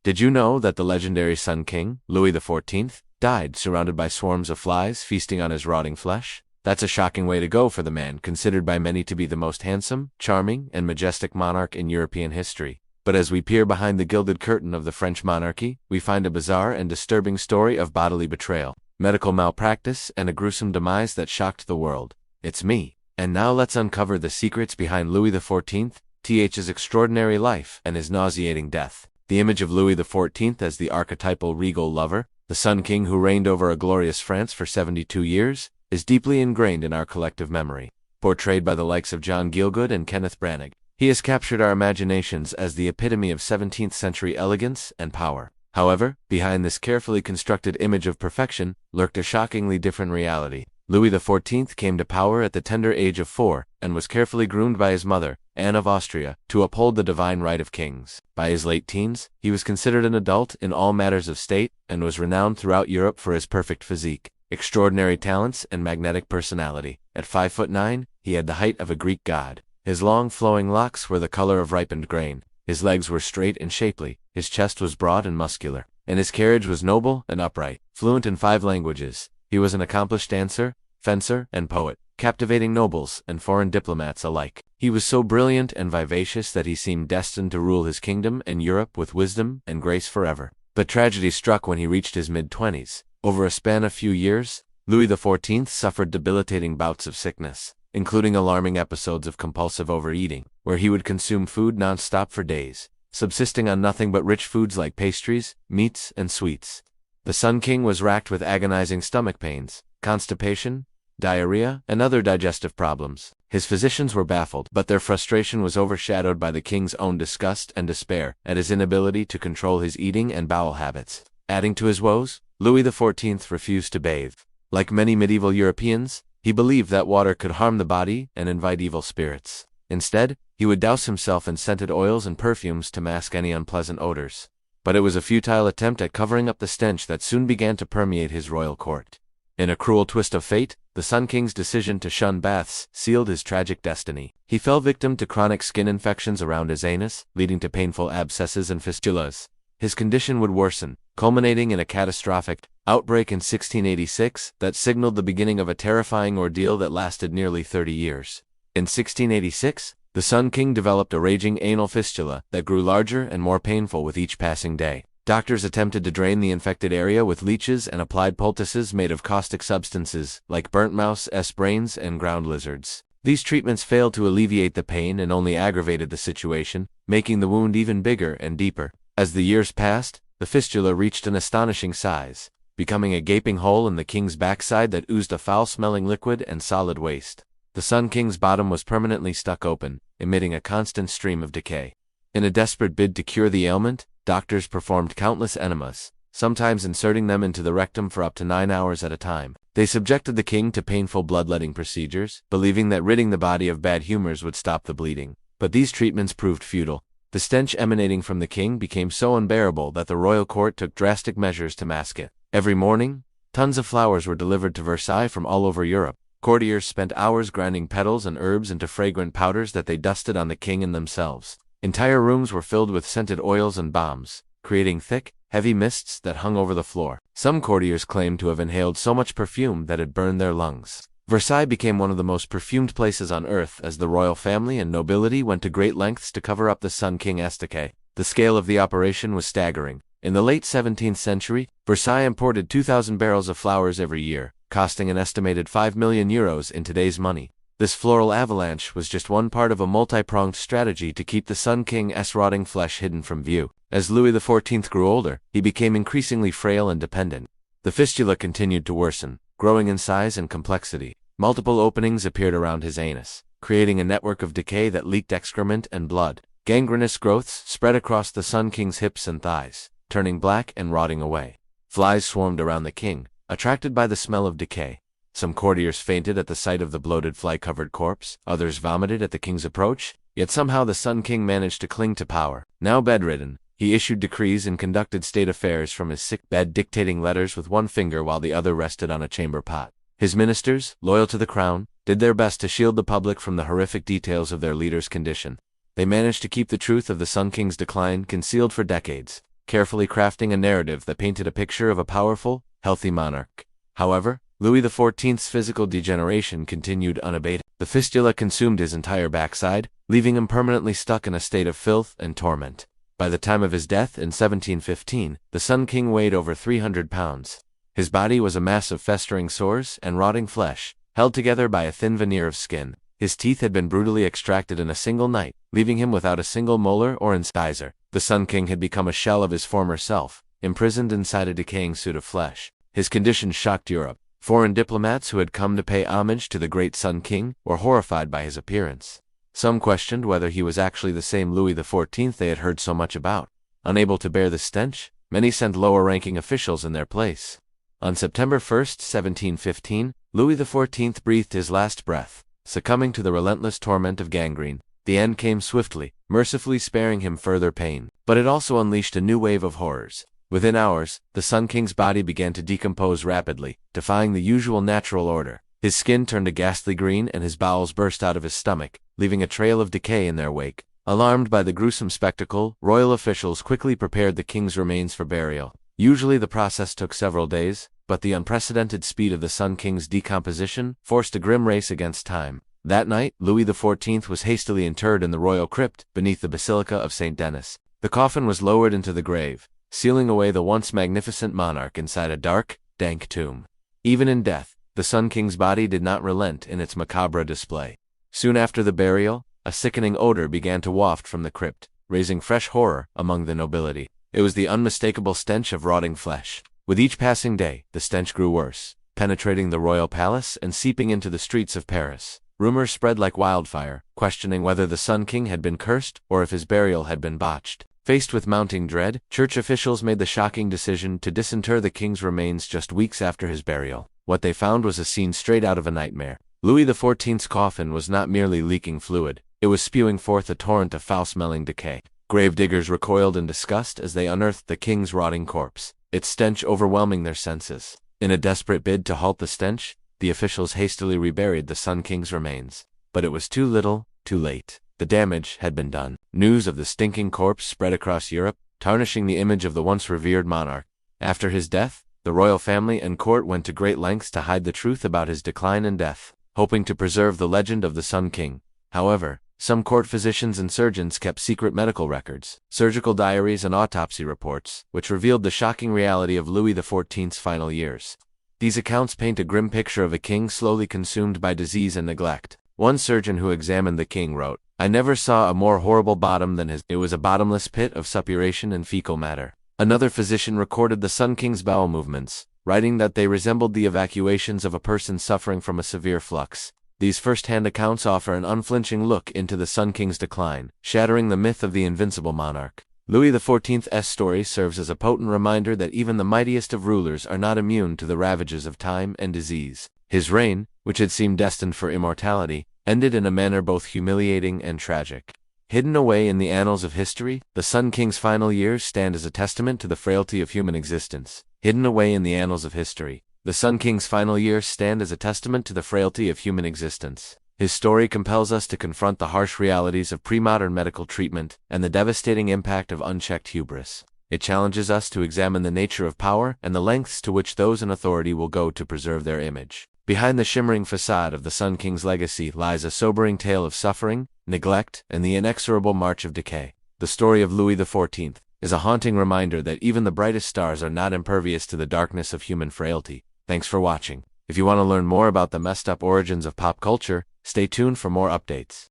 Did you know that the legendary Sun King, Louis XIV, died surrounded by swarms of flies feasting on his rotting flesh? That's a shocking way to go for the man considered by many to be the most handsome, charming, and majestic monarch in European history. But as we peer behind the gilded curtain of the French monarchy, we find a bizarre and disturbing story of bodily betrayal, medical malpractice, and a gruesome demise that shocked the world. It's me. And now let's uncover the secrets behind Louis XIV's extraordinary life and his nauseating death. The image of Louis XIV as the archetypal regal lover, the Sun King who reigned over a glorious France for 72 years, is deeply ingrained in our collective memory. Portrayed by the likes of John Gielgud and Kenneth Branagh, he has captured our imaginations as the epitome of 17th-century elegance and power. However, behind this carefully constructed image of perfection lurked a shockingly different reality. Louis XIV came to power at the tender age of 4 and was carefully groomed by his mother, Anne of Austria, to uphold the divine right of kings. By his late teens, he was considered an adult in all matters of state and was renowned throughout Europe for his perfect physique, extraordinary talents, and magnetic personality. At 5'9", he had the height of a Greek god. His long, flowing locks were the color of ripened grain. His legs were straight and shapely, his chest was broad and muscular, and his carriage was noble and upright. Fluent in 5 languages, he was an accomplished dancer, fencer, and poet, captivating nobles and foreign diplomats alike. He was so brilliant and vivacious that he seemed destined to rule his kingdom and Europe with wisdom and grace forever. But tragedy struck when he reached his mid-20s. Over a span of few years, Louis XIV suffered debilitating bouts of sickness, including alarming episodes of compulsive overeating, where he would consume food non-stop for days, subsisting on nothing but rich foods like pastries, meats, and sweets. The Sun King was racked with agonizing stomach pains, constipation, diarrhea, and other digestive problems. His physicians were baffled, but their frustration was overshadowed by the king's own disgust and despair at his inability to control his eating and bowel habits. Adding to his woes, Louis XIV refused to bathe. Like many medieval Europeans, he believed that water could harm the body and invite evil spirits. Instead, he would douse himself in scented oils and perfumes to mask any unpleasant odors. But it was a futile attempt at covering up the stench that soon began to permeate his royal court. In a cruel twist of fate, the Sun King's decision to shun baths sealed his tragic destiny. He fell victim to chronic skin infections around his anus, leading to painful abscesses and fistulas. His condition would worsen, culminating in a catastrophic outbreak in 1686 that signaled the beginning of a terrifying ordeal that lasted nearly 30 years. In 1686, the Sun King developed a raging anal fistula that grew larger and more painful with each passing day. Doctors attempted to drain the infected area with leeches and applied poultices made of caustic substances like burnt mouse, brains, and ground lizards. These treatments failed to alleviate the pain and only aggravated the situation, making the wound even bigger and deeper. As the years passed, the fistula reached an astonishing size, becoming a gaping hole in the king's backside that oozed a foul-smelling liquid and solid waste. The Sun King's bottom was permanently stuck open, emitting a constant stream of decay. In a desperate bid to cure the ailment, doctors performed countless enemas, sometimes inserting them into the rectum for up to 9 hours at a time. They subjected the king to painful bloodletting procedures, believing that ridding the body of bad humors would stop the bleeding. But these treatments proved futile. The stench emanating from the king became so unbearable that the royal court took drastic measures to mask it. Every morning, tons of flowers were delivered to Versailles from all over Europe. Courtiers spent hours grinding petals and herbs into fragrant powders that they dusted on the king and themselves. Entire rooms were filled with scented oils and balms, creating thick, heavy mists that hung over the floor. Some courtiers claimed to have inhaled so much perfume that it burned their lungs. Versailles became one of the most perfumed places on earth as the royal family and nobility went to great lengths to cover up the Sun King's decay. The scale of the operation was staggering. In the late 17th century, Versailles imported 2,000 barrels of flowers every year, costing an estimated €5 million in today's money. This floral avalanche was just one part of a multi-pronged strategy to keep the Sun King's rotting flesh hidden from view. As Louis XIV grew older, he became increasingly frail and dependent. The fistula continued to worsen, growing in size and complexity. Multiple openings appeared around his anus, creating a network of decay that leaked excrement and blood. Gangrenous growths spread across the Sun King's hips and thighs, turning black and rotting away. Flies swarmed around the king, attracted by the smell of decay. Some courtiers fainted at the sight of the bloated fly-covered corpse, others vomited at the king's approach, yet somehow the Sun King managed to cling to power. Now bedridden, he issued decrees and conducted state affairs from his sick bed, dictating letters with one finger while the other rested on a chamber pot. His ministers, loyal to the crown, did their best to shield the public from the horrific details of their leader's condition. They managed to keep the truth of the Sun King's decline concealed for decades. carefully crafting a narrative that painted a picture of a powerful, healthy monarch. However, Louis XIV's physical degeneration continued unabated. The fistula consumed his entire backside, leaving him permanently stuck in a state of filth and torment. By the time of his death in 1715, the Sun King weighed over 300 pounds. His body was a mass of festering sores and rotting flesh, held together by a thin veneer of skin. His teeth had been brutally extracted in a single night, leaving him without a single molar or incisor. The Sun King had become a shell of his former self, imprisoned inside a decaying suit of flesh. His condition shocked Europe. Foreign diplomats who had come to pay homage to the great Sun King were horrified by his appearance. Some questioned whether he was actually the same Louis XIV they had heard so much about. Unable to bear the stench, many sent lower-ranking officials in their place. On September 1, 1715, Louis XIV breathed his last breath, succumbing to the relentless torment of gangrene. The end came swiftly, mercifully sparing him further pain. But it also unleashed a new wave of horrors. Within hours, the Sun King's body began to decompose rapidly, defying the usual natural order. His skin turned a ghastly green and his bowels burst out of his stomach, leaving a trail of decay in their wake. Alarmed by the gruesome spectacle, royal officials quickly prepared the king's remains for burial. Usually the process took several days, but the unprecedented speed of the Sun King's decomposition forced a grim race against time. That night, Louis XIV was hastily interred in the royal crypt beneath the Basilica of St. Denis. The coffin was lowered into the grave, sealing away the once magnificent monarch inside a dark, dank tomb. Even in death, the Sun King's body did not relent in its macabre display. Soon after the burial, a sickening odor began to waft from the crypt, raising fresh horror among the nobility. It was the unmistakable stench of rotting flesh. With each passing day, the stench grew worse, penetrating the royal palace and seeping into the streets of Paris. Rumors spread like wildfire, questioning whether the Sun King had been cursed or if his burial had been botched. Faced with mounting dread, church officials made the shocking decision to disinter the king's remains just weeks after his burial. What they found was a scene straight out of a nightmare. Louis XIV's coffin was not merely leaking fluid, it was spewing forth a torrent of foul-smelling decay. Gravediggers recoiled in disgust as they unearthed the king's rotting corpse, its stench overwhelming their senses. In a desperate bid to halt the stench, the officials hastily reburied the Sun King's remains. But it was too little, too late. The damage had been done. News of the stinking corpse spread across Europe, tarnishing the image of the once revered monarch. After his death, the royal family and court went to great lengths to hide the truth about his decline and death, hoping to preserve the legend of the Sun King. However, some court physicians and surgeons kept secret medical records, surgical diaries and autopsy reports, which revealed the shocking reality of Louis XIV's final years. These accounts paint a grim picture of a king slowly consumed by disease and neglect. One surgeon who examined the king wrote, "I never saw a more horrible bottom than his. It was a bottomless pit of suppuration and fecal matter." Another physician recorded the Sun King's bowel movements, writing that they resembled the evacuations of a person suffering from a severe flux. These first-hand accounts offer an unflinching look into the Sun King's decline, shattering the myth of the invincible monarch. Louis XIV's story serves as a potent reminder that even the mightiest of rulers are not immune to the ravages of time and disease. His reign, which had seemed destined for immortality, ended in a manner both humiliating and tragic. Hidden away in the annals of history, the Sun King's final years stand as a testament to the frailty of human existence. Hidden away in the annals of history, the Sun King's final years stand as a testament to the frailty of human existence. His story compels us to confront the harsh realities of pre-modern medical treatment and the devastating impact of unchecked hubris. It challenges us to examine the nature of power and the lengths to which those in authority will go to preserve their image. Behind the shimmering facade of the Sun King's legacy lies a sobering tale of suffering, neglect, and the inexorable march of decay. The story of Louis XIV is a haunting reminder that even the brightest stars are not impervious to the darkness of human frailty. Thanks for watching. If you want to learn more about the messed up origins of pop culture, stay tuned for more updates.